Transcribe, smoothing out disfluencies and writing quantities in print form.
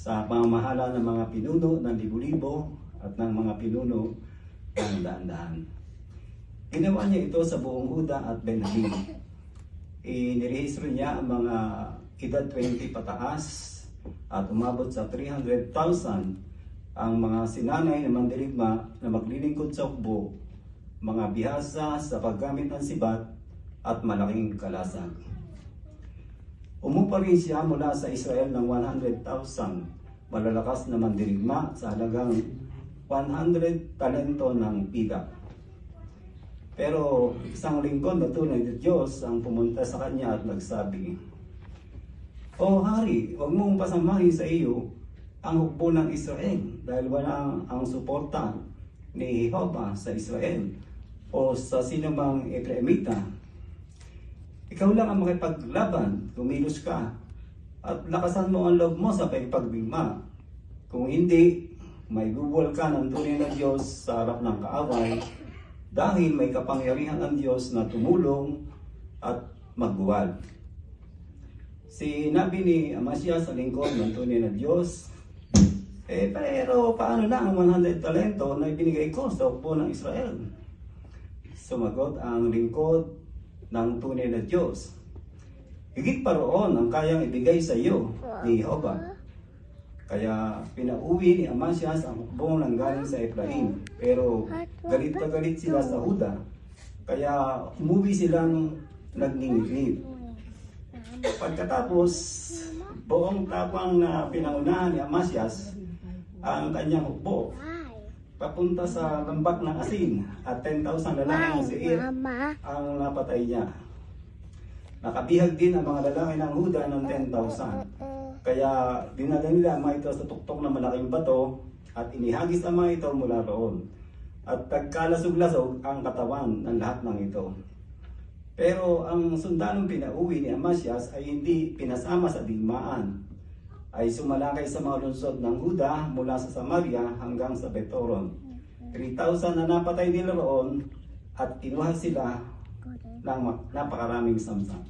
sa pamamahala ng mga pinuno ng libo-libo at ng mga pinuno ng daan-daan. Ginawa niya ito sa buong Huda at Benjamin. Inirehistro niya ang mga edad 20 pataas at umabot sa 300,000 ang mga sinanay na mandirigma na maglilingkod sa hukbo, mga bihasa sa paggamit ng sibat at malaking kalasag. Umupa rin siya mula sa Israel ng 100,000 malalakas na mandirigma sa halagang 100 talento ng pida. Pero isang lingkod na tunay na Diyos ang pumunta sa kanya at nagsabi, "O Hari, huwag mong pasamahin sa iyo ang hukbo ng Israel dahil wala ang suporta ni Jehovah sa Israel o sa sinumang Efraimita. Ikaw lang ang makipaglaban, kumilos ka, at lakasan mo ang loob mo sa pagbigma. Kung hindi, may bubol ka ng tunay na Diyos sa harap ng kaaway, dahil may kapangyarihan ang Diyos na tumulong at magbuwal." Sinabi ni Amasya sa lingkod ng tunay na Diyos, pero paano na ang 100 talento na ibinigay ko sa hukbo ng Israel? Sumagot ang lingkod ng tunay na Diyos, "Higit pa roon ang kayang ibigay sa iyo ni Jehovah." Kaya pinauwi ni Amasya ang hukbong nanggaling sa Efraim, pero galit na galit sila sa Huda, kaya umuwi silang nagningit. Pagkatapos, buong tapang na pinangunahan ni Amasyas ang kanyang hukbo papunta sa lambak ng asin at 10,000 lalaking Seir ang napatay niya. Nakabihag din ang mga lalaki ng Huda ng 10,000. Kaya dinala nila ang mga ito sa tuktok ng malaking bato at inihagis ang mga ito mula roon. At nagkalasog-lasog ang katawan ng lahat ng ito. Pero ang sundalong pinauwi ni Amasyas ay hindi pinasama sa digmaan, ay sumalakay sa mga lungsod ng Huda mula sa Samaria hanggang sa Betoron. 3,000 na napatay nila roon at kinuha sila ng napakaraming samsam.